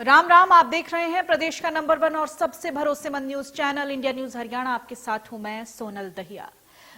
राम राम। आप देख रहे हैं प्रदेश का नंबर 1 और सबसे भरोसेमंद news channel India news Haryana. आपके साथ हूं मैं सोनल दहिया।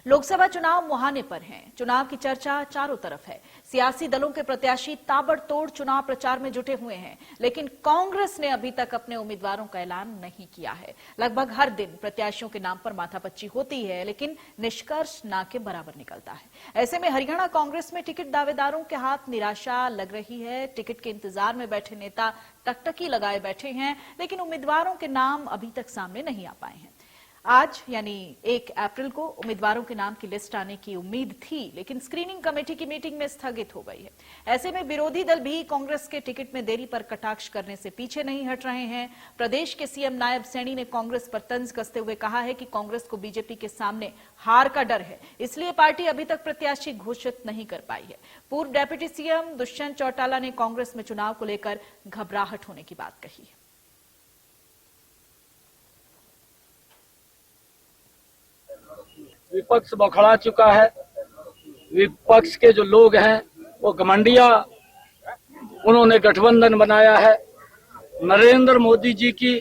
लोकसभा चुनाव मुहाने पर हैं। चुनाव की चर्चा चारों तरफ है। सियासी दलों के प्रत्याशी ताबड़तोड़ चुनाव प्रचार में जुटे हुए हैं, लेकिन कांग्रेस ने अभी तक अपने उम्मीदवारों का ऐलान नहीं किया है। लगभग हर दिन प्रत्याशियों के नाम पर माथापच्ची होती है, लेकिन निष्कर्ष ना के बराबर निकलता है। ऐसे में हरियाणा कांग्रेस में टिकट दावेदारों के हाथ निराशा लग रही है। टिकट के इंतजार में बैठे नेता टकटकी लगाए बैठे हैं, लेकिन उम्मीदवारों के नाम अभी तक सामने नहीं आ पाए हैं। आज यानी 1 अप्रैल को उम्मीदवारों के नाम की लिस्ट आने की उम्मीद थी, लेकिन स्क्रीनिंग कमेटी की मीटिंग में स्थगित हो गई है। ऐसे में विरोधी दल भी कांग्रेस के टिकट में देरी पर कटाक्ष करने से पीछे नहीं हट रहे हैं। प्रदेश के सीएम नायब सैनी ने कांग्रेस पर तंज कसते हुए कहा है कि कांग्रेस को बीजेपी के सामने हार का डर है, इसलिए पार्टी अभी तक प्रत्याशी घोषित नहीं कर पाई है। पूर्व डेप्यूटी सीएम दुष्यंत चौटाला ने कांग्रेस में चुनाव को लेकर घबराहट होने की बात कही है। विपक्ष बौखला चुका है। विपक्ष के जो लोग हैं वो घमंडिया, उन्होंने गठबंधन बनाया है। नरेंद्र मोदी जी की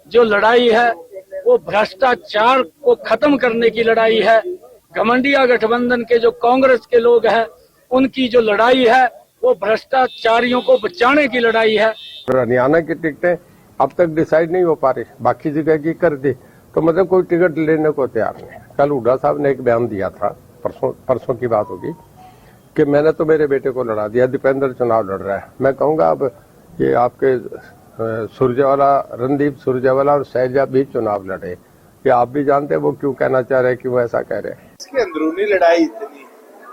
जो लड़ाई है वो भ्रष्टाचार को खत्म करने की लड़ाई है। घमंडिया गठबंधन के जो कांग्रेस के लोग हैं उनकी जो लड़ाई है वो भ्रष्टाचारियों को बचाने की लड़ाई है। हरियाणा की टिकटें अब तक डिसाइड नहीं हो पा रही, बाकी जगह की कर दी, तो मतलब कोई टिकट लेने को तैयार नहीं। कल हुड्डा साहब ने एक बयान दिया था, परसों की बात होगी, कि मैंने तो मेरे बेटे को लड़ा दिया, दीपेंद्र चुनाव लड़ रहा है। मैं कहूंगा अब ये आपके सुरजेवाला, रणदीप सुरजेवाला और शैलजा भी चुनाव लड़े, ये आप भी जानते हैं वो क्यों कहना चाह रहे हैं, क्यों ऐसा कह रहे हैं। इसकी अंदरूनी लड़ाई इतनी,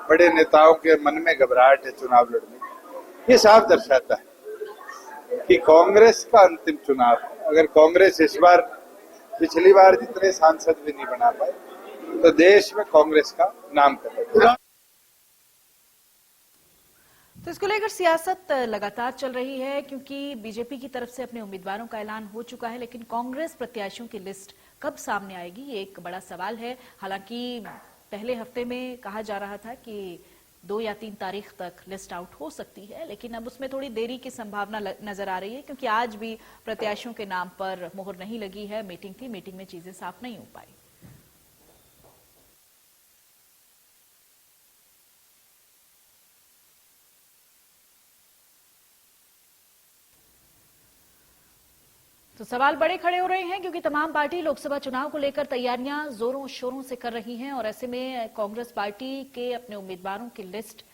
बड़े नेताओं के मन में घबराहट है चुनाव लड़ने, ये साफ दर्शाता है कि कांग्रेस का अंतिम चुनाव है। अगर कांग्रेस इस बार पिछली बार जितने सांसद भी नहीं बना पाए तो देश में कांग्रेस का नाम करेगा। तो इसको लेकर सियासत लगातार चल रही है, क्योंकि बीजेपी की तरफ से अपने उम्मीदवारों का ऐलान हो चुका है, लेकिन कांग्रेस प्रत्याशियों की लिस्ट कब सामने आएगी ये एक बड़ा सवाल है। हालांकि पहले हफ्ते में कहा जा रहा था कि 2 या 3 तारीख तक लिस्ट आउट हो सकती है, लेकिन अब उसमें थोड़ी देरी की संभावना नजर आ रही है, क्योंकि आज भी प्रत्याशियों के नाम पर मोहर नहीं लगी है। मीटिंग थी, मीटिंग में चीजें साफ नहीं हो पाई। तो सवाल बड़े खड़े हो रहे हैं, क्योंकि तमाम पार्टी लोकसभा चुनाव को लेकर तैयारियां जोरों शोरों से कर रही हैं, और ऐसे में कांग्रेस पार्टी के अपने उम्मीदवारों की लिस्ट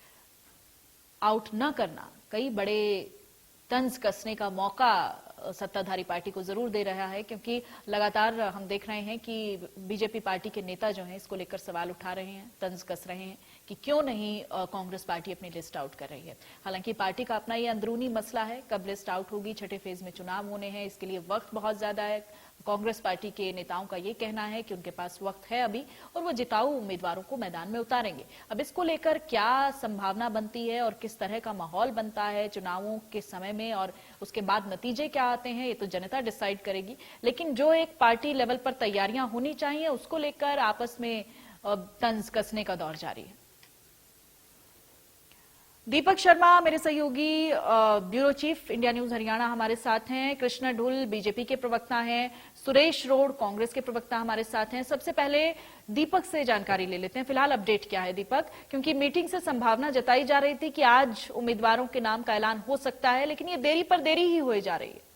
आउट न करना कई बड़े तंज कसने का मौका सत्ताधारी पार्टी को जरूर दे रहा है, क्योंकि लगातार हम देख रहे हैं कि बीजेपी पार्टी के नेता जो हैं इसको लेकर सवाल उठा रहे हैं, तंज कस रहे हैं कि क्यों नहीं कांग्रेस पार्टी अपनी लिस्ट आउट कर रही है। हालांकि पार्टी का अपना ये अंदरूनी मसला है, कब लिस्ट आउट होगी, छठे फेज में चुनाव होने हैं, इसके लिए वक्त बहुत ज्यादा है। कांग्रेस पार्टी के नेताओं का ये कहना है कि उनके पास वक्त है अभी, और वो जिताऊ उम्मीदवारों को मैदान में उतारेंगे। अब इसको लेकर क्या संभावना बनती है और किस तरह का माहौल बनता है चुनावों के समय में, और उसके बाद नतीजे क्या आते हैं, ये तो जनता डिसाइड करेगी। लेकिन जो एक पार्टी लेवल पर तैयारियां होनी चाहिए, उसको लेकर आपस में तंज कसने का दौर जारी है। दीपक शर्मा मेरे सहयोगी bureau chief India news Haryana हमारे साथ हैं, कृष्णा ढुल बीजेपी के प्रवक्ता हैं, सुरेश रोड कांग्रेस के प्रवक्ता हमारे साथ हैं। सबसे पहले दीपक से जानकारी ले लेते हैं, फिलहाल अपडेट क्या है दीपक, क्योंकि मीटिंग से संभावना जताई जा रही थी कि आज उम्मीदवारों के नाम का ऐलान हो सकता है, लेकिन ये देरी पर देरी ही हुई जा रही है।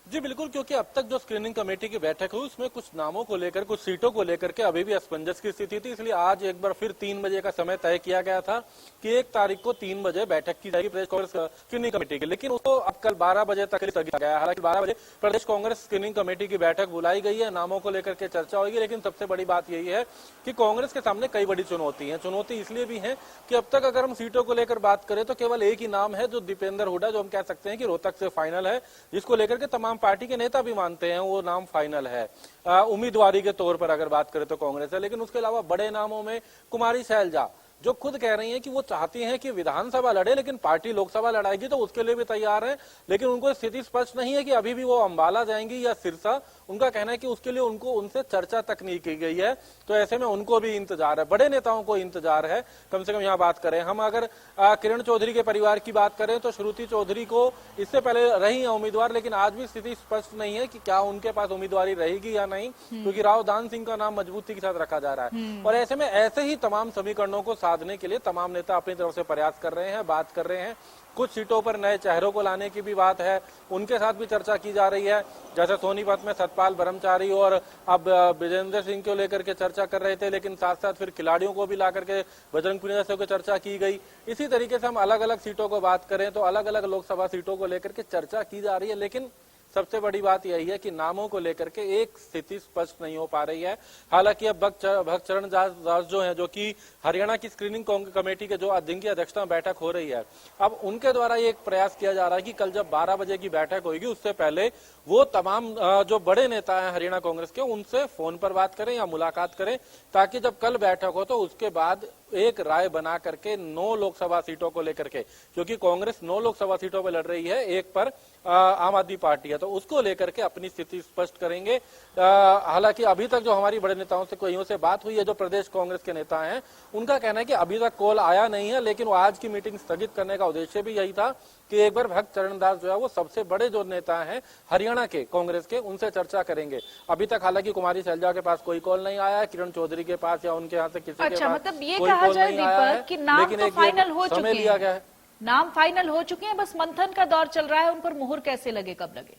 जी बिल्कुल, क्योंकि अब तक जो स्क्रीनिंग कमेटी की बैठक हुई उसमें कुछ नामों को लेकर, कुछ सीटों को लेकर के अभी भी असमंजस की स्थिति थी, इसलिए आज एक बार फिर 3 बजे का समय तय किया गया था कि 1 तारीख को 3 बजे बैठक की जाएगी प्रदेश कांग्रेस स्क्रीनिंग कमेटी की, लेकिन उसको अब कल 12 बजे तक स्थगित किया गया। हालांकि 12 बजे प्रदेश कांग्रेस स्क्रीनिंग कमेटी की बैठक बुलाई गई है, नामों को लेकर के चर्चा होगी, लेकिन सबसे बड़ी बात यही है कि कांग्रेस के सामने कई बड़ी चुनौती है। चुनौती इसलिए भी है कि अब तक अगर हम सीटों को लेकर बात करें तो केवल एक ही नाम है, जो दीपेंद्र हुड्डा, जो हम कह सकते हैं कि रोहतक से फाइनल है, जिसको लेकर के तमाम पार्टी के नेता भी मानते हैं वो नाम फाइनल है उम्मीदवारी के तौर पर अगर बात करें तो कांग्रेस है। लेकिन उसके अलावा बड़े नामों में कुमारी शैलजा, जो खुद कह रही हैं कि वो चाहती हैं कि विधानसभा लड़े, लेकिन पार्टी लोकसभा लड़ाएगी तो उसके लिए भी तैयार है, लेकिन उनको स्थिति स्पष्ट नहीं है कि अभी भी वो अंबाला जाएंगी या सिरसा। उनका कहना है कि उसके लिए उनको उनसे चर्चा तक नहीं की गई है, तो ऐसे में उनको भी इंतजार है, बड़े नेताओं को इंतजार है। कम से कम यहाँ बात करें हम, अगर किरण चौधरी के परिवार की बात करें तो श्रुति चौधरी को इससे पहले रही है उम्मीदवार, लेकिन आज भी स्थिति स्पष्ट नहीं है कि क्या उनके पास उम्मीदवारी रहेगी या नहीं, क्योंकि राव दान सिंह का नाम मजबूती के साथ रखा जा रहा है। और ऐसे में ऐसे ही तमाम समीकरणों को साधने के लिए तमाम नेता अपनी तरफ से प्रयास कर रहे हैं, बात कर रहे हैं। कुछ सीटों पर नए चेहरों को लाने की भी बात है, उनके साथ भी चर्चा की जा रही है। जैसे सोनीपत में सतपाल ब्रह्मचारी और अब विजेंद्र सिंह को लेकर के चर्चा कर रहे थे, लेकिन साथ साथ फिर खिलाड़ियों को भी ला करके बजरंग पुनिया से चर्चा की गई। इसी तरीके से हम अलग अलग सीटों को बात करें तो अलग अलग लोकसभा सीटों को लेकर के चर्चा की जा रही है, लेकिन सबसे बड़ी बात यही है कि नामों को लेकर के एक स्थिति स्पष्ट नहीं हो पा रही है। हालांकि अब भक्त चरण दास जो है, जो कि हरियाणा की स्क्रीनिंग कमेटी के जो जिनकी अध्यक्षता में बैठक हो रही है, अब उनके द्वारा ये एक प्रयास किया जा रहा है कि कल जब 12 बजे की बैठक होगी उससे पहले वो तमाम जो बड़े नेता हैं हरियाणा कांग्रेस के, उनसे फोन पर बात करें या मुलाकात करें, ताकि जब कल बैठक हो तो उसके बाद एक राय बना करके 9 लोकसभा सीटों को लेकर के, क्योंकि कांग्रेस 9 लोकसभा सीटों पर लड़ रही है, एक पर आम आदमी पार्टी है, तो उसको लेकर के अपनी स्थिति स्पष्ट करेंगे। हालांकि अभी तक जो हमारी बड़े नेताओं से कईयों से बात हुई है, जो प्रदेश कांग्रेस के नेता हैं, उनका कहना है कि अभी तक कॉल आया नहीं है, लेकिन वो आज की मीटिंग स्थगित करने का उद्देश्य भी यही था कि एक बार भक्त चरण दास जो है वो सबसे बड़े जो नेता हैं हरियाणा के कांग्रेस के, उनसे चर्चा करेंगे। अभी तक हालांकि कुमारी शैलजा के पास कोई कॉल नहीं आया है, किरण चौधरी के पास या उनके यहाँ से किसी के पास मतलब ये कोई कहा कॉल जाए नहीं आया है, दीपक कि नाम लेकिन तो एक फाइनल हो समय चुके लिया गया है। नाम फाइनल हो चुके हैं, बस मंथन का दौर चल रहा है, उन पर मुहर कैसे लगे, कब लगे,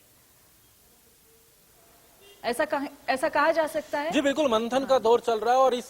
ऐसा कहा जा सकता है। जी बिल्कुल, मंथन का दौर चल रहा है और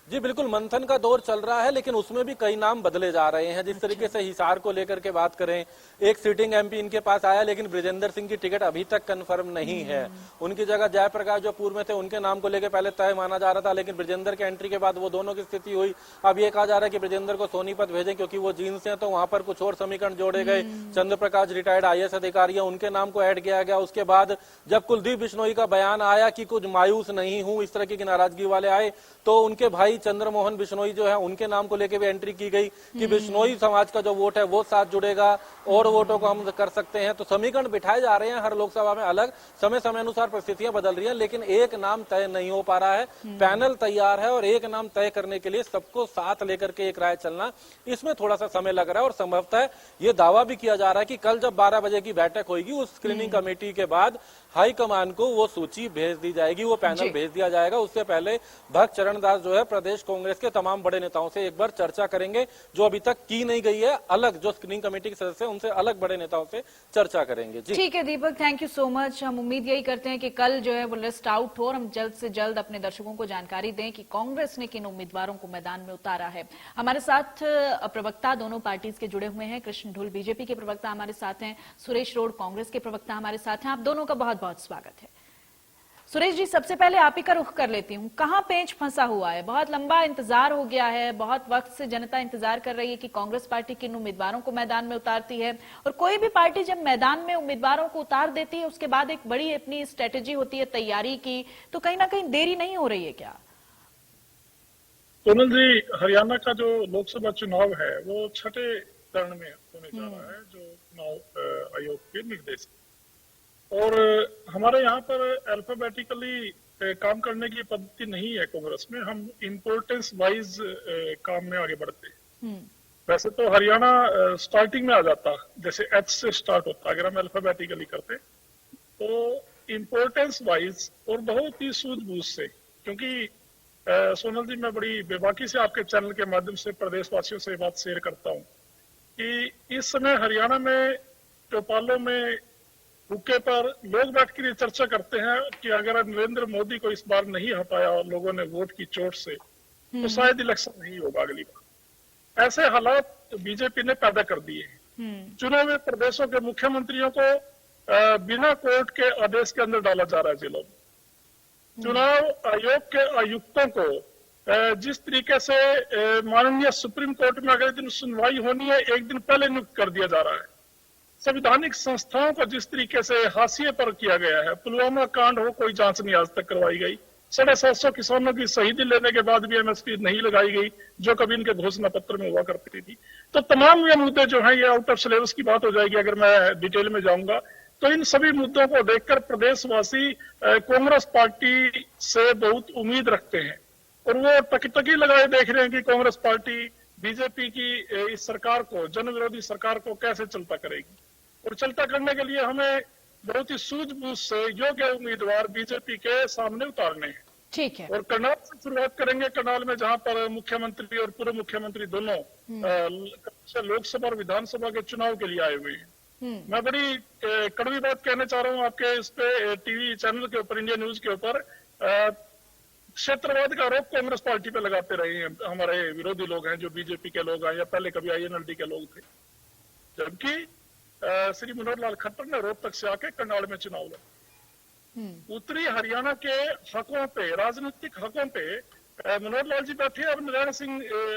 जी बिल्कुल मंथन का दौर चल रहा है, लेकिन उसमें भी कई नाम बदले जा रहे हैं। जिस तरीके से हिसार को लेकर के बात करें, एक सिटिंग एमपी इनके पास आया, लेकिन ब्रिजेंद्र सिंह की टिकट अभी तक कंफर्म नहीं है। उनकी जगह जयप्रकाश जो पूर्व में थे, उनके नाम को लेकर पहले तय माना जा रहा था, लेकिन ब्रिजेंद्र के एंट्री के बाद वो दोनों की स्थिति हुई। अब ये कहा जा रहा है कि ब्रिजेंद्र को सोनीपत भेजें क्योंकि वो जींद से हैं, तो वहां पर कुछ और समीकरण जोड़े गए। चंद्र प्रकाश रिटायर्ड IAS अधिकारी है, उनके नाम को ऐड किया गया। उसके बाद जब कुलदीप बिश्नोई का बयान आया कि कुछ मायूस नहीं हूं, इस तरह की नाराजगी वाले आए, तो उनके भाई चंद्रमोहन बिश्नोई जो है उनके नाम को लेकर भी एंट्री की गई कि बिश्नोई समाज का जो वोट है वो साथ जुड़ेगा और वोटों को हम कर सकते हैं। तो समीकरण बिठाए जा रहे हैं हर लोकसभा में, अलग समय समय अनुसार परिस्थितियां बदल रही हैं, लेकिन एक नाम तय नहीं हो पा रहा है। पैनल तैयार है और एक नाम तय करने के लिए सबको साथ लेकर के एक राय चलना, इसमें थोड़ा सा समय लग रहा है। और संभवतः ये दावा भी किया जा रहा है कि कल जब 12 बजे की बैठक होगी, उस स्क्रीनिंग कमेटी के बाद हाईकमान को वो सूची भेज दी जाएगी, वो पैनल भेज दिया जाएगा। उससे पहले भक्त चरण दास जो है प्रदेश कांग्रेस के तमाम बड़े नेताओं से एक बार चर्चा करेंगे, जो अभी तक की नहीं गई है। अलग जो स्क्रीनिंग कमेटी के सदस्य हैं उनसे अलग बड़े नेताओं से चर्चा करेंगे। जी ठीक है दीपक, थैंक यू सो मच। हम उम्मीद यही करते हैं कि कल जो है वो लिस्ट आउट हो और हम जल्द से जल्द अपने दर्शकों को जानकारी दें कि कांग्रेस ने किन उम्मीदवारों को मैदान में उतारा है। हमारे साथ प्रवक्ता दोनों पार्टीज के जुड़े हुए हैं। कृष्ण ढुल बीजेपी के प्रवक्ता हमारे साथ हैं, सुरेश रोड कांग्रेस के प्रवक्ता हमारे साथ हैं। आप दोनों का बहुत बहुत स्वागत है। सुरेश जी, सबसे पहले आप ही का रुख कर लेती हूँ, कहां पेंच फंसा हुआ है? बहुत लंबा इंतजार हो गया है, बहुत वक्त से जनता इंतजार कर रही है कि कांग्रेस पार्टी किन उम्मीदवारों को मैदान में उतारती है, और कोई भी पार्टी जब मैदान में उम्मीदवारों को उतार देती है उसके बाद एक बड़ी अपनी स्ट्रेटेजी होती है तैयारी की, तो कहीं ना कहीं देरी नहीं हो रही है क्या? सोनल जी, हरियाणा का जो लोकसभा चुनाव है वो छठे चरण में होने जा रहा है, जो चुनाव आयोग के निर्देश, और हमारे यहाँ पर अल्फाबेटिकली काम करने की पद्धति नहीं है कांग्रेस में। हम इम्पोर्टेंस वाइज काम में आगे बढ़ते हैं। वैसे तो हरियाणा स्टार्टिंग में आ जाता, जैसे H से स्टार्ट होता अगर हम अल्फाबेटिकली करते, तो इम्पोर्टेंस वाइज और बहुत ही सूझबूझ से, क्योंकि सोनल जी मैं बड़ी बेबाकी से आपके चैनल के माध्यम से प्रदेशवासियों से बात शेयर करता हूँ कि इस समय हरियाणा में चौपालों में हुक्के पर लोग बैठ के चर्चा करते हैं कि अगर नरेंद्र मोदी को इस बार नहीं हटाया और लोगों ने वोट की चोट से, तो शायद इलेक्शन नहीं होगा अगली बार। ऐसे हालात बीजेपी ने पैदा कर दिए हैं। चुने हुए प्रदेशों के मुख्यमंत्रियों को बिना कोर्ट के आदेश के अंदर डाला जा रहा है जिलों में। चुनाव आयोग के आयुक्तों को जिस तरीके से माननीय सुप्रीम कोर्ट में अगले दिन सुनवाई होनी है, एक दिन पहले नियुक्त कर दिया जा रहा है। संवैधानिक संस्थाओं को जिस तरीके से हाशिए पर किया गया है, पुलवामा कांड हो, कोई जांच नहीं आज तक करवाई गई। 750 किसानों की शहीदी लेने के बाद भी एमएसपी नहीं लगाई गई, जो कभी इनके घोषणा पत्र में हुआ करती थी। तो तमाम ये मुद्दे जो हैं, ये आउट ऑफ सिलेबस की बात हो जाएगी अगर मैं डिटेल में जाऊंगा। तो इन सभी मुद्दों को देखकर प्रदेशवासी कांग्रेस पार्टी से बहुत उम्मीद रखते हैं और वो टकी लगाए देख रहे हैं कि कांग्रेस पार्टी बीजेपी की इस सरकार को, जन विरोधी सरकार को कैसे चलता करेगी। और चलता करने के लिए हमें बहुत ही सूझबूझ से योग्य उम्मीदवार बीजेपी के सामने उतारने हैं। ठीक है। और करनाल से शुरुआत करेंगे। करनाल में जहां पर मुख्यमंत्री और पूर्व मुख्यमंत्री दोनों लोकसभा और विधानसभा के चुनाव के लिए आए हुए हैं। मैं बड़ी कड़वी बात कहना चाह रहा हूं आपके इस पे टीवी चैनल के ऊपर, इंडिया न्यूज के ऊपर, क्षेत्रवाद का आरोप कांग्रेस पार्टी पे लगाते रहे हैं हमारे विरोधी लोग हैं, जो बीजेपी के लोग हैं या पहले कभी आईएनएलडी के लोग थे। जबकि श्री मनोहर लाल खट्टर ने रोहतक से आके करनाल में चुनाव लड़ा। उत्तरी हरियाणा के हकों पे, राजनीतिक हकों पे मनोहर लाल जी बैठे। अब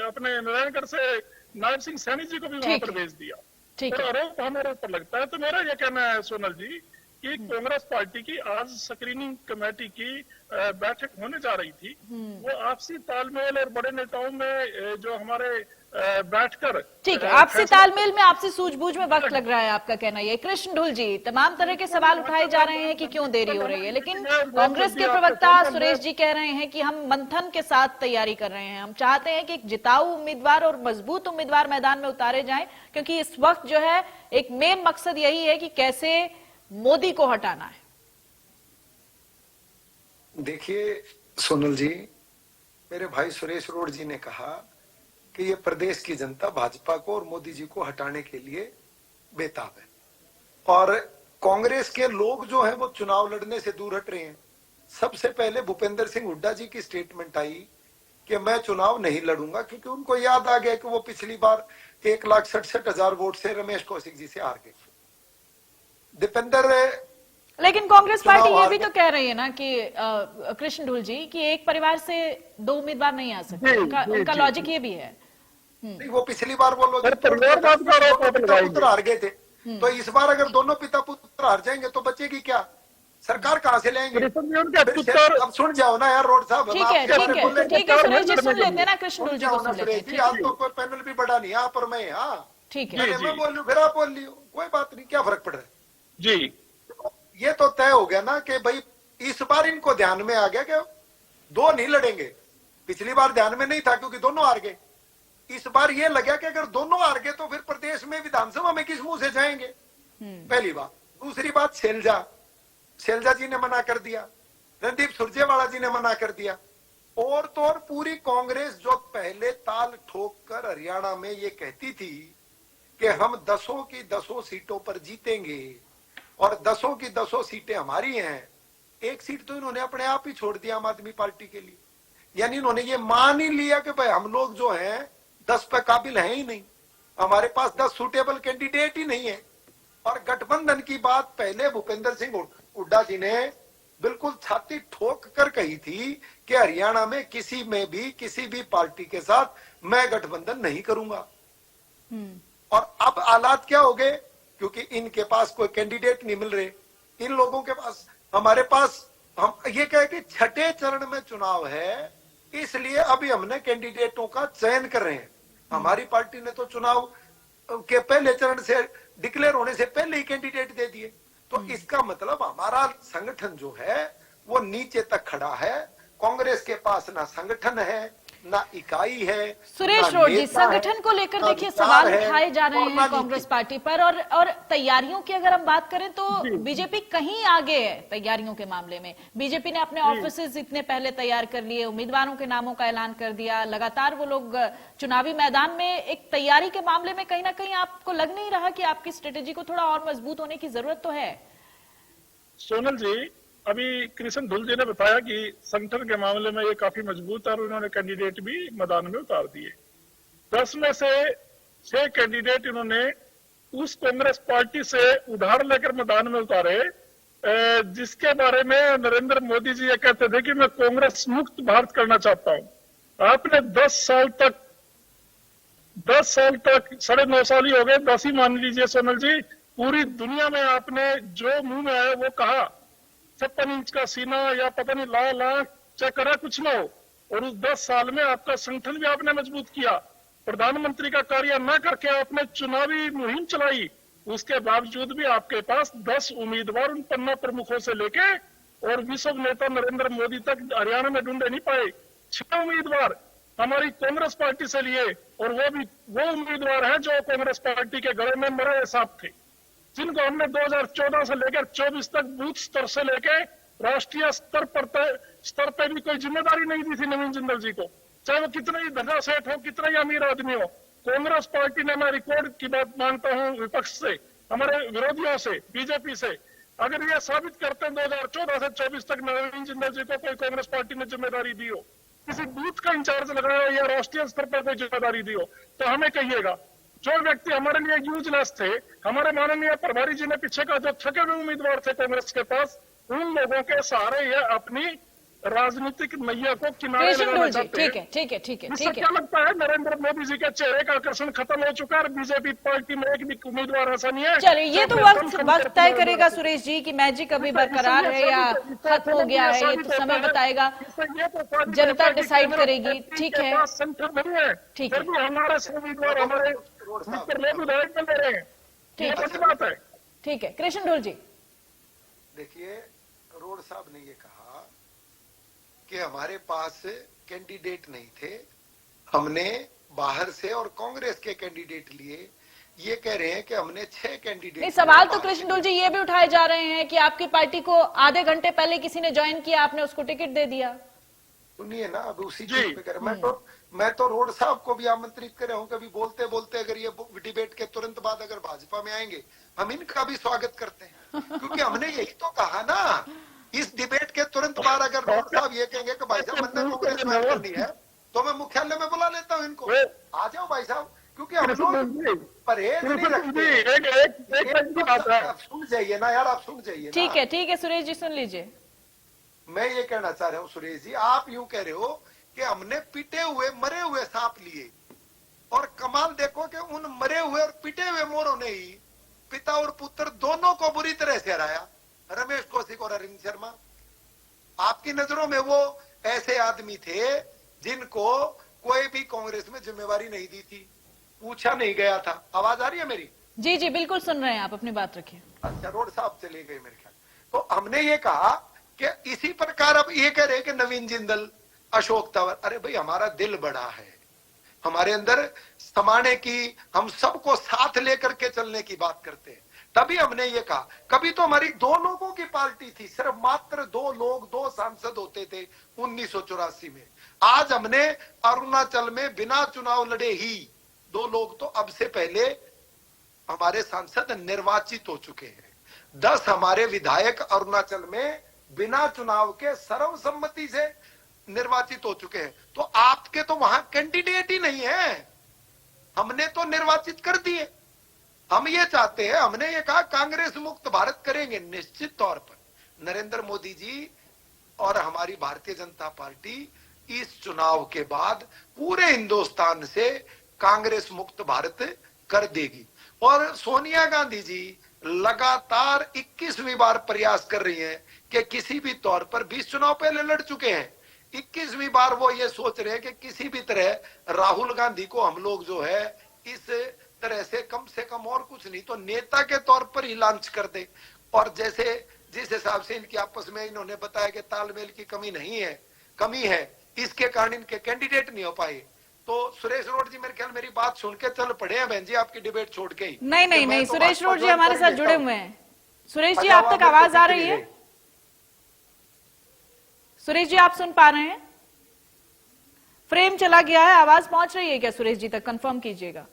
अपने नारायणगढ़ से नायब सिंह सैनी जी को भी वहां पर भेज दिया। और आरोप हमारे ऊपर लगता है। तो मेरा यह कहना है सोनल जी कि कांग्रेस पार्टी की आज स्क्रीनिंग कमेटी की बैठक होने जा रही थी। वो आपसी तालमेल और बड़े नेताओं में जो हमारे बैठकर, ठीक है, आपसी तालमेल में, आपसी सूझबूझ में वक्त लग रहा है, आपका कहना ये। कृष्ण ढुल जी, तमाम तरह के सवाल उठाए जा रहे हैं कि क्यों देरी हो रही है, लेकिन कांग्रेस के प्रवक्ता सुरेश जी कह रहे हैं कि हम मंथन के साथ तैयारी कर रहे हैं। हम चाहते हैं कि एक जिताऊ उम्मीदवार और मजबूत उम्मीदवार मैदान में उतारे जाएं, क्योंकि इस वक्त जो है एक मेन मकसद यही है कि कैसे मोदी को हटाना है। देखिए सोनल जी, मेरे भाई सुरेश रोड जी ने कहा कि ये प्रदेश की जनता भाजपा को और मोदी जी को हटाने के लिए बेताब है और कांग्रेस के लोग जो हैं वो चुनाव लड़ने से दूर हट रहे हैं। सबसे पहले भूपेंद्र सिंह हुड्डा जी की स्टेटमेंट आई कि मैं चुनाव नहीं लड़ूंगा, क्योंकि उनको याद आ गया कि वो पिछली बार 1,67,000 वोट से रमेश कौशिक जी से हार गए। दीपेंद्र, लेकिन कांग्रेस पार्टी ये भी तो कह रही है ना कि कृष्ण ढुल जी, कि एक परिवार से 2 उम्मीदवार नहीं आ सकते। उनका लॉजिक ये भी है। नहीं, वो पिछली बार वो लोग पुत्र हार गए थे, तो इस बार अगर दोनों पिता पुत्र हार जाएंगे तो बचेगी क्या सरकार? कहाँ से लेंगे? अब सुन जाओ ना यार रोड साहब। ठीक है सुरेश जी, सुन लेते ना कृष्ण ढुल जी को, सुन लेते हैं। आज तो कोई पैनल भी बड़ा नहीं, यहाँ पर मैं, हाँ ठीक है, मैं बोल लूँ फिर आप बोल लियो, कोई बात नहीं, क्या फर्क पड़ रहा है जी। ये तो तय हो गया ना कि भाई इस बार इनको ध्यान में आ गया कि 2 नहीं लड़ेंगे। पिछली बार ध्यान में नहीं था क्योंकि दोनों हार गए। इस बार ये लगा कि अगर दोनों हार गए तो फिर प्रदेश में विधानसभा में किस मुंह से जाएंगे, पहली बात। दूसरी बात, शैलजा जी ने मना कर दिया, रणदीप सुरजेवाला जी ने मना कर दिया। और तो और पूरी कांग्रेस जो पहले ताल ठोक कर हरियाणा में ये कहती थी कि हम 10 की 10 सीटों पर जीतेंगे और 10 की 10 सीटें हमारी हैं, एक सीट तो इन्होंने अपने आप ही छोड़ दिया आम आदमी पार्टी के लिए। यानी इन्होंने ये मान ही लिया कि भाई हम लोग जो हैं 10 पे काबिल हैं ही नहीं, हमारे पास 10 सूटेबल कैंडिडेट ही नहीं है। और गठबंधन की बात पहले भूपेंद्र सिंह हुड्डा जी ने बिल्कुल छाती ठोक कर कही थी कि हरियाणा में किसी भी पार्टी के साथ मैं गठबंधन नहीं करूंगा। और अब हालात क्या हो गए, क्योंकि इनके पास कोई कैंडिडेट नहीं मिल रहे, इन लोगों के पास, हमारे पास, हम ये कहे कि 6ठे चरण में चुनाव है, इसलिए अभी हमने कैंडिडेटों का चयन कर रहे हैं। हमारी पार्टी ने तो चुनाव के पहले चरण से डिक्लेयर होने से पहले ही कैंडिडेट दे दिए। तो इसका मतलब हमारा संगठन जो है वो नीचे तक खड़ा है। कांग्रेस के पास ना संगठन है ना इकाई है। सुरेश रोड जी, संगठन को लेकर देखिए सवाल उठाए जा रहे हैं कांग्रेस पार्टी पर, और तैयारियों की अगर हम बात करें तो बीजेपी कहीं आगे है तैयारियों के मामले में। बीजेपी ने अपने ऑफिसेज इतने पहले तैयार कर लिए, उम्मीदवारों के नामों का ऐलान कर दिया, लगातार वो लोग चुनावी मैदान में। एक तैयारी के मामले में कहीं ना कहीं आपको लग नहीं रहा कि आपकी स्ट्रेटेजी को थोड़ा और मजबूत होने की जरूरत तो है? सोनल जी, अभी कृष्ण ढुल जी ने बताया कि संगठन के मामले में ये काफी मजबूत है और उन्होंने कैंडिडेट भी मैदान में उतार दिए। 10 में से 6 कैंडिडेट इन्होंने उस कांग्रेस पार्टी से उधार लेकर मैदान में उतारे जिसके बारे में नरेंद्र मोदी जी ये कहते थे कि मैं कांग्रेस मुक्त भारत करना चाहता हूं। आपने 10 साल तक 9.5 साल ही हो गए, 10 ही मान लीजिए सोनल जी, पूरी दुनिया में आपने जो मुंह में आया वो कहा। 56 इंच का सीना या पता नहीं लाख चाहे करा कुछ ना हो, और उस 10 साल में आपका संगठन भी आपने मजबूत किया, प्रधानमंत्री का कार्य न करके आपने चुनावी मुहिम चलाई, उसके बावजूद भी आपके पास 10 उम्मीदवार उन पन्ना प्रमुखों से लेके और विश्व नेता नरेंद्र मोदी तक हरियाणा में ढूंढे नहीं पाए। 6 उम्मीदवार हमारी कांग्रेस पार्टी से लिए, और वो भी वो उम्मीदवार हैं जो कांग्रेस पार्टी के गले में मरे सांप थे, जिनको हमने 2014 से लेकर 24 तक बूथ स्तर से लेकर राष्ट्रीय स्तर पे भी कोई जिम्मेदारी नहीं दी थी नवीन जिंदल जी को, चाहे वो कितना ही धना सेठ हो, कितना ही अमीर आदमी हो। कांग्रेस पार्टी ने, मैं रिकॉर्ड की बात मांगता हूं विपक्ष से, हमारे विरोधियों से, बीजेपी से, अगर ये साबित करते हैं 2014 से 24 तक नवीन जिंदल जी को कोई कांग्रेस पार्टी ने जिम्मेदारी दी हो, किसी बूथ का इंचार्ज लगाया या राष्ट्रीय स्तर पर कोई जिम्मेदारी दी हो, तो हमें कहिएगा। जो व्यक्ति हमारे लिए यूजलेस थे, हमारे माननीय प्रभारी जी ने पीछे का जो थके हुए उम्मीदवार थे कांग्रेस के पास, उन लोगों के सहारे ये अपनी राजनीतिक नैया को किनारे लगाना चाहते हैं। ठीक है। इससे क्या लगता है नरेंद्र मोदी जी के चेहरे का आकर्षण खत्म हो चुका है, बीजेपी पार्टी में एक भी उम्मीदवार ऐसा नहीं है। चलिए, ये तो वक्त तय करेगा सुरेश जी कि मैजिक अभी बरकरार है या खत्म हो गया है, ये तो समय बताएगा, जनता डिसाइड करेगी। ठीक है, संगठन नहीं है, ठीक फिर भी हमारे उम्मीदवार हमारे विधायक बन रहे हैं, ठीक है, बात है। ठीक है। कृष्ण ढोल जी, देखिए, रोड साहब ने ये कहा कि हमारे पास कैंडिडेट नहीं थे, हमने बाहर से और कांग्रेस के कैंडिडेट लिए। ये कह रहे हैं कि हमने 6 कैंडिडेट। नहीं, सवाल तो कृष्ण ढोल जी ये भी उठाए जा रहे हैं कि आपकी पार्टी को आधे घंटे पहले किसी ने ज्वाइन किया, आपने उसको टिकट दे दिया। सुनिए ना, अब उसी चीज पे कर, मैं तो रोड साहब को भी आमंत्रित कर रहा हूँ, कभी बोलते बोलते अगर ये डिबेट के तुरंत बाद अगर भाजपा में आएंगे, हम इनका भी स्वागत करते हैं, क्योंकि हमने यही तो कहा ना, इस डिबेट के तुरंत बाद अगर रोड साहब ये कहेंगे कि भाई साहब मैंने कांग्रेस में करनी है, तो मैं मुख्यालय में बुला लेता हूँ इनको, आ जाओ भाई साहब, क्योंकि हम लोग परहेज नहीं रखते। आप सुन जाइए ना यार, आप सुन जाइए। ठीक है सुरेश जी, सुन लीजिए। मैं ये कहना चाह रहा हूँ सुरेश जी, आप यूं कह रहे हो कि हमने पिटे हुए मरे हुए सांप लिए, और कमाल देखो कि उन मरे हुए और पिटे हुए मोरों ने ही पिता और पुत्र दोनों को बुरी तरह से हराया, रमेश कौशिक और अरविंद शर्मा। आपकी नजरों में वो ऐसे आदमी थे जिनको कोई भी कांग्रेस में जिम्मेवारी नहीं दी थी, पूछा नहीं गया था। आवाज आ रही है मेरी? जी जी बिल्कुल सुन रहे हैं, आप अपनी बात रखिए। अच्छा, रोड साहब चले गए मेरे ख्याल। तो हमने ये कहा कि इसी प्रकार अब ये कह रहे कि नवीन जिंदल, अशोक तंवर, अरे भाई हमारा दिल बड़ा है, हमारे अंदर समाने की, हम सबको साथ लेकर के चलने की बात करते हैं। तभी हमने ये कहा, कभी तो हमारी 2 लोगों की पार्टी थी, सिर्फ मात्र 2 लोग, 2 सांसद होते थे 1984 में। आज हमने अरुणाचल में बिना चुनाव लड़े ही 2 लोग, तो अब से पहले हमारे सांसद निर्वाचित हो चुके हैं। 10 हमारे विधायक अरुणाचल में बिना चुनाव के सर्वसम्मति से निर्वाचित हो चुके हैं। तो आपके तो वहां कैंडिडेट ही नहीं है, हमने तो निर्वाचित कर दिए। हम ये चाहते हैं, हमने ये कहा कांग्रेस मुक्त भारत करेंगे निश्चित तौर पर। नरेंद्र मोदी जी और हमारी भारतीय जनता पार्टी इस चुनाव के बाद पूरे हिंदुस्तान से कांग्रेस मुक्त भारत कर देगी। और सोनिया गांधी जी लगातार 21वीं बार प्रयास कर रही हैं कि किसी भी तौर पर 20 चुनाव पहले लड़ चुके हैं, 21वीं बार वो ये सोच रहे हैं कि किसी भी तरह राहुल गांधी को हम लोग जो है इस तरह से कम और कुछ नहीं तो नेता के तौर पर ही लॉन्च कर दे। और जैसे जिस हिसाब से इनकी आपस में इन्होंने बताया कि तालमेल की कमी है, इसके कारण इनके कैंडिडेट नहीं हो पाए। तो सुरेश रोड जी मेरे ख्याल मेरी बात सुन के चल पड़े हैं बहन जी, आपकी डिबेट छोड़ के ही। नहीं, सुरेश रोड जी हमारे साथ जुड़े हुए हैं। सुरेश जी, आप तक आवाज आ रही है? सुरेश जी, आप सुन पा रहे हैं? फ्रेम चला गया है, आवाज पहुंच रही है क्या सुरेश जी तक? कंफर्म कीजिएगा।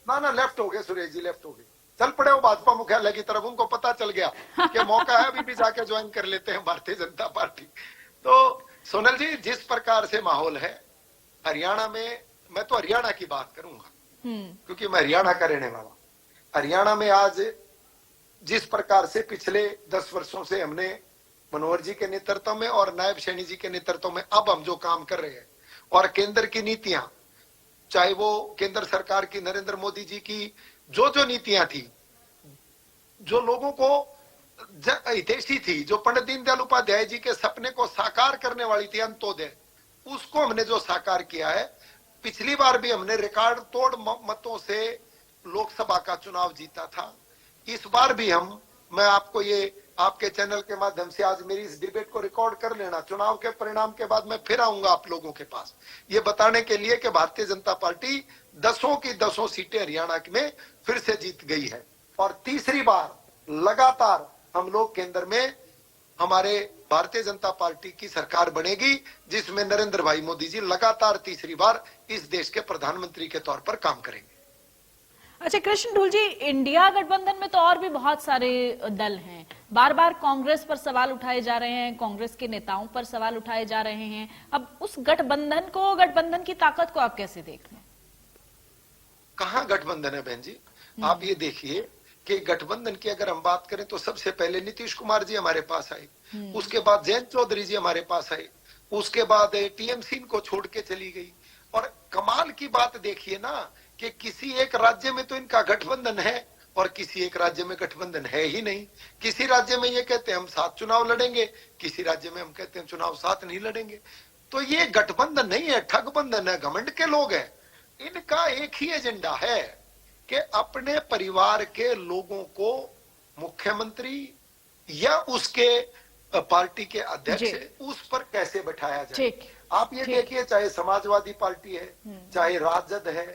ना लेफ्ट हो गए सुरेश जी, लेफ्ट हो गए, चल पड़े वो भाजपा मुख्यालय की तरफ। उनको पता चल गया कि मौका है, अभी भी जाके ज्वाइन कर लेते हैं भारतीय जनता पार्टी। तो सोनल जी, जिस प्रकार से माहौल है हरियाणा में, मैं तो हरियाणा की बात करूंगा क्योंकि मैं हरियाणा का रहने वाला। हरियाणा में आज जिस प्रकार से पिछले 10 वर्षों से हमने मनोहर जी के नेतृत्व में और नायब सैनी जी के नेतृत्व में अब हम जो काम कर रहे हैं, और केंद्र की नीतियां, चाहे वो केंद्र सरकार की, नरेंद्र मोदी जी की जो नीतियां थी, जो लोगों को हितैषी थी, जो पंडित दीनदयाल उपाध्याय जी के सपने को साकार करने वाली थी, अंत्योदय, उसको हमने जो साकार किया है। पिछली बार भी हमने रिकॉर्ड तोड़ मतों से लोकसभा का चुनाव जीता था। इस बार भी मैं आपको ये आपके चैनल के माध्यम से आज मेरी इस डिबेट को रिकॉर्ड कर लेना, चुनाव के परिणाम के बाद मैं फिर आऊंगा आप लोगों के पास ये बताने के लिए कि भारतीय जनता पार्टी 10 की 10 सीटें हरियाणा में फिर से जीत गई है और तीसरी बार लगातार हम लोग केंद्र में हमारे भारतीय जनता पार्टी की सरकार बनेगी, जिसमें नरेंद्र भाई मोदी जी लगातार तीसरी बार इस देश के प्रधानमंत्री के तौर पर काम करेंगे। अच्छा कृष्ण ढूल जी, इंडिया गठबंधन में तो और भी बहुत सारे दल हैं, बार बार कांग्रेस पर सवाल उठाए जा रहे हैं, कांग्रेस के नेताओं पर सवाल उठाए जा रहे हैं। अब उस गठबंधन की ताकत को आप कैसे देख रहे हैं? कहां गठबंधन है बहन जी? आप ये देखिए कि गठबंधन की अगर हम बात करें तो सबसे पहले नीतीश कुमार जी हमारे पास आए, उसके बाद जयंत चौधरी जी हमारे पास आए, उसके बाद टीएमसी को छोड़ के चली गई। और कमाल की बात देखिए ना कि किसी एक राज्य में तो इनका गठबंधन है और किसी एक राज्य में गठबंधन है ही नहीं। किसी राज्य में ये कहते हैं हम 7 चुनाव लड़ेंगे, किसी राज्य में हम कहते हैं चुनाव 7 नहीं लड़ेंगे। तो ये गठबंधन नहीं है, ठगबंधन है, घमंड के लोग हैं। इनका एक ही एजेंडा है कि अपने परिवार के लोगों को मुख्यमंत्री या उसके पार्टी के अध्यक्ष उस पर कैसे बैठाया जाए। आप ये देखिए, चाहे समाजवादी पार्टी है, चाहे राजद है,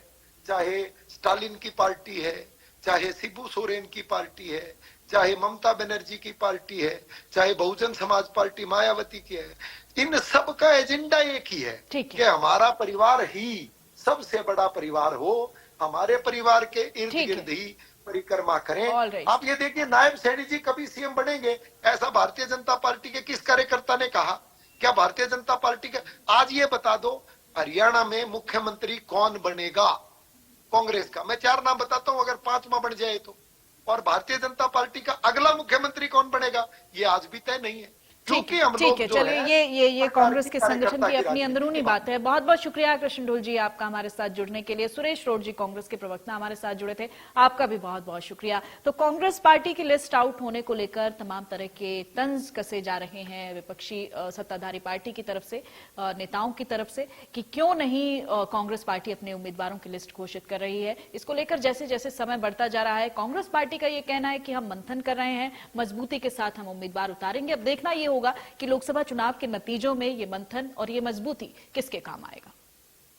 चाहे स्टालिन की पार्टी है, चाहे शिबू सोरेन की पार्टी है, चाहे ममता बनर्जी की पार्टी है, चाहे बहुजन समाज पार्टी मायावती की है, इन सब का एजेंडा एक ही है कि हमारा परिवार ही सबसे बड़ा परिवार हो, हमारे परिवार के इर्द गिर्द ही परिक्रमा करें। आप ये देखिए, नायब सैनी जी कभी सीएम बनेंगे, ऐसा भारतीय जनता पार्टी के किस कार्यकर्ता ने कहा? क्या भारतीय जनता पार्टी के आज ये बता दो हरियाणा में मुख्यमंत्री कौन बनेगा कांग्रेस का? मैं 4 नाम बताता हूं, अगर 5वां बन जाए तो। और भारतीय जनता पार्टी का अगला मुख्यमंत्री कौन बनेगा ये आज भी तय नहीं है। ठीक है, चलिए ये कांग्रेस के संगठन की अपनी अंदरूनी बात है। बहुत बहुत शुक्रिया कृष्ण ढोल जी आपका हमारे साथ जुड़ने के लिए। सुरेश रोड जी कांग्रेस के प्रवक्ता हमारे साथ जुड़े थे, आपका भी बहुत बहुत शुक्रिया। तो कांग्रेस पार्टी की लिस्ट आउट होने को लेकर तमाम तरह के तंज कसे जा रहे हैं विपक्षी सत्ताधारी पार्टी की तरफ से, नेताओं की तरफ से, कि क्यों नहीं कांग्रेस पार्टी अपने उम्मीदवारों की लिस्ट घोषित कर रही है। इसको लेकर जैसे जैसे समय बढ़ता जा रहा है, कांग्रेस पार्टी का ये कहना है कि हम मंथन कर रहे हैं, मजबूती के साथ हम उम्मीदवार उतारेंगे। अब देखना ये होगा कि लोकसभा चुनाव के नतीजों में ये मंथन और ये मजबूती किसके काम आएगा।